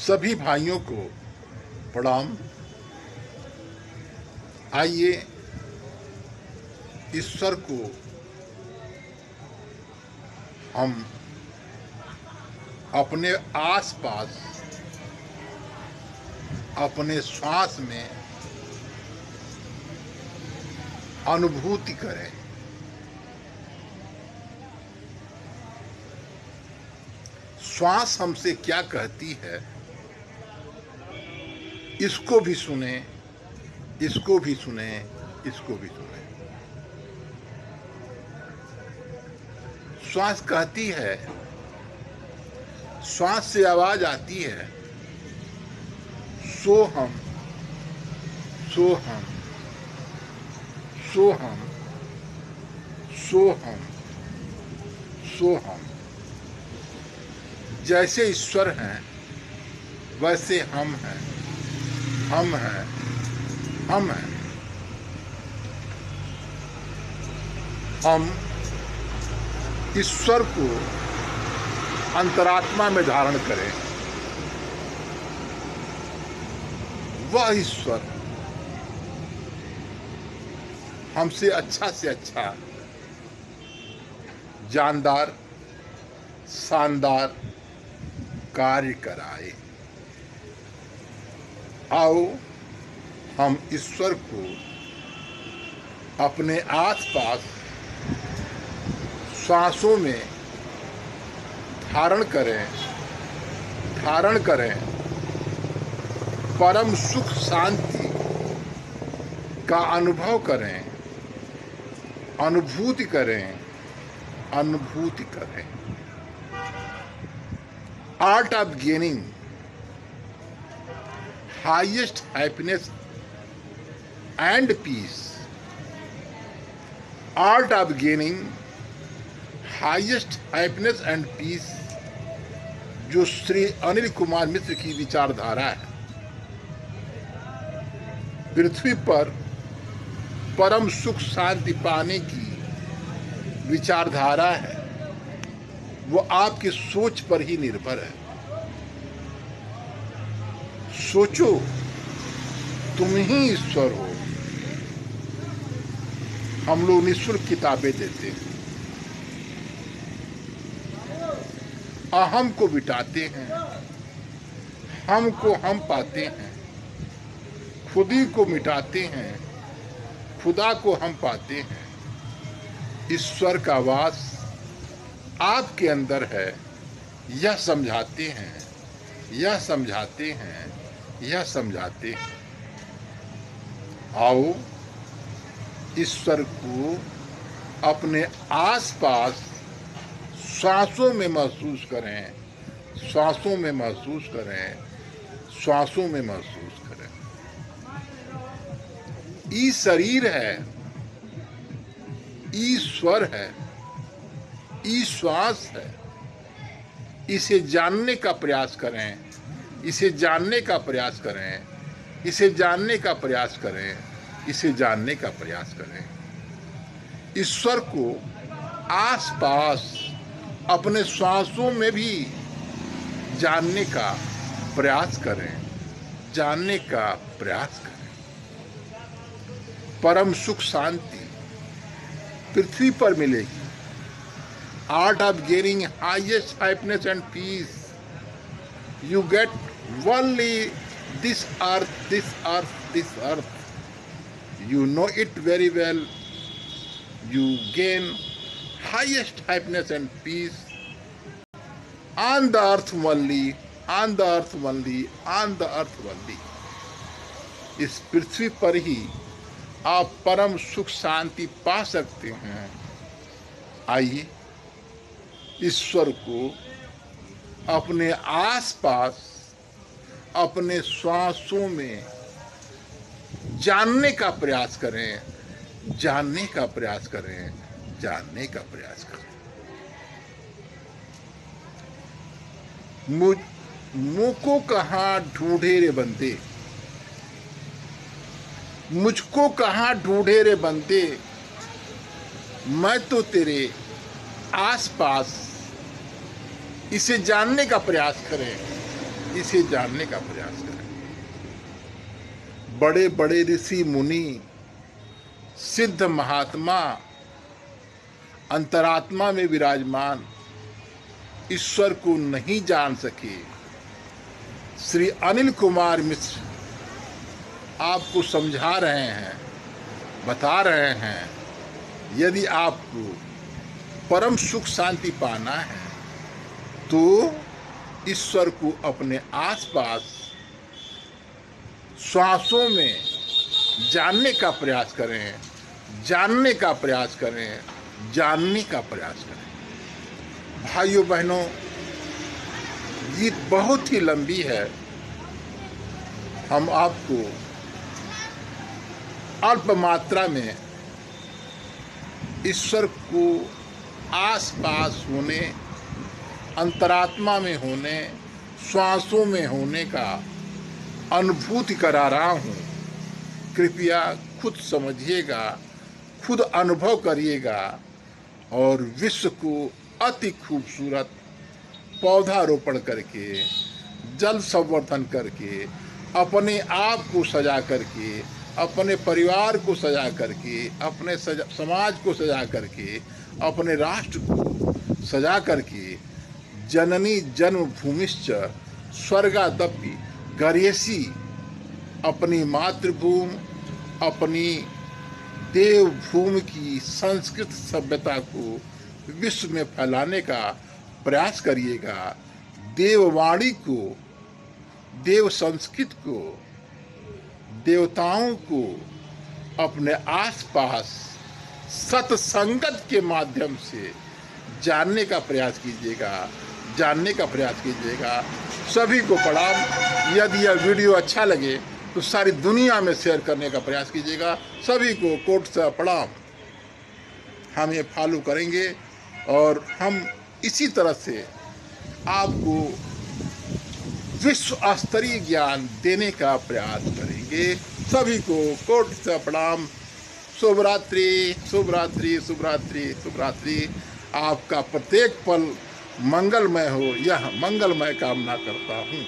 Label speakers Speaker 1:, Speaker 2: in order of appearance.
Speaker 1: सभी भाइयों को प्रणाम। आइए ईश्वर को हम अपने आसपास, अपने श्वास में अनुभूति करें। श्वास हमसे क्या कहती है, इसको भी सुने, इसको भी सुने, इसको भी सुने। श्वास कहती है, श्वास से आवाज आती है, सोहम सोहम सोहम सोहम सोहम। जैसे ईश्वर हैं वैसे हम हैं, हम हैं, हम हैं। हम ईश्वर को अंतरात्मा में धारण करें। वह ईश्वर हमसे अच्छा से अच्छा, जानदार, शानदार कार्य कराए। आओ हम ईश्वर को अपने आसपास श्वासों में धारण करें, धारण करें। परम सुख शांति का अनुभव करें, अनुभूति करें, अनुभूति करें। Art of gaining highest happiness and peace. Art of gaining highest happiness and peace, जो श्री अनिल कुमार मिश्र की विचारधारा है। पृथ्वी पर परम सुख शांति पाने की विचारधारा है, वो आपकी सोच पर ही निर्भर है। सोचो, तुम ही ईश्वर हो। हम लोग निःशुल्क किताबें देते हैं, अहम को मिटाते हैं, हम को हम पाते हैं, खुदी को मिटाते हैं, खुदा को हम पाते हैं। ईश्वर का वास आपके अंदर है, यह समझाते हैं, यह समझाते हैं, यह समझाते हैं। आओ ईश्वर को अपने आसपास श्वासों में महसूस करें, श्वासों में महसूस करें, श्वासों में महसूस करें। ई शरीर है, ईश्वर है, ई श्वास है। इसे जानने का प्रयास करें, इसे जानने का प्रयास करें, इसे जानने का प्रयास करें, इसे जानने का प्रयास करें। ईश्वर को आसपास अपने श्वासों में भी जानने का प्रयास करें, जानने का प्रयास करें। परम सुख शांति पृथ्वी पर मिलेगी। Art of gaining highest happiness and peace, you get only this earth, this earth, this earth. You know it very well. You gain highest happiness and peace on the earth only, on the earth only, on the earth only. इस पृथ्वी पर ही आप परम सुख शांति पा सकते हैं। आइए ईश्वर को अपने आसपास, अपने श्वासों में जानने का प्रयास करें, जानने का प्रयास करें, जानने का प्रयास करें। मुझको कहाँ ढूंढे रे बंदे, मुझको कहाँ ढूंढे रे बंदे, मैं तो तेरे आसपास। इसे जानने का प्रयास करें, इसे जानने का प्रयास करें। बड़े बड़े ऋषि मुनि, सिद्ध महात्मा, अंतरात्मा में विराजमान ईश्वर को नहीं जान सके। श्री अनिल कुमार मिश्र आपको समझा रहे हैं, बता रहे हैं, यदि आपको परम सुख शांति पाना है तो ईश्वर को अपने आसपास श्वासों में जानने का प्रयास करें, जानने का प्रयास करें, जानने का प्रयास करें। भाइयों बहनों, गीत बहुत ही लंबी है, हम आपको अल्प मात्रा में ईश्वर को आसपास होने, अंतरात्मा में होने, श्वासों में होने का अनुभूति करा रहा हूँ। कृपया खुद समझिएगा, खुद अनुभव करिएगा और विश्व को अति खूबसूरत पौधारोपण करके, जल संवर्धन करके, अपने आप को सजा करके, अपने परिवार को सजा करके, अपने समाज को सजा करके, अपने राष्ट्र को सजा करके, जननी जन्मभूमिश्च स्वर्गादपि गरीयसी, अपनी मातृभूमि, अपनी देवभूमि की संस्कृत सभ्यता को विश्व में फैलाने का प्रयास करिएगा। देववाणी को, देव संस्कृत को, देवताओं को अपने आसपास सत्संगत के माध्यम से जानने का प्रयास कीजिएगा, जानने का प्रयास कीजिएगा। सभी को प्रणाम। यदि यह वीडियो अच्छा लगे तो सारी दुनिया में शेयर करने का प्रयास कीजिएगा। सभी को कोट से प्रणाम। हम ये फॉलो करेंगे और हम इसी तरह से आपको विश्व स्तरीय ज्ञान देने का प्रयास करेंगे। सभी को कोट से प्रणाम। शुभ रात्रि, शुभ रात्रि, शुभ रात्रि, शुभ रात्रि। आपका प्रत्येक पल मंगलमय हो, यह मंगलमय कामना करता हूँ।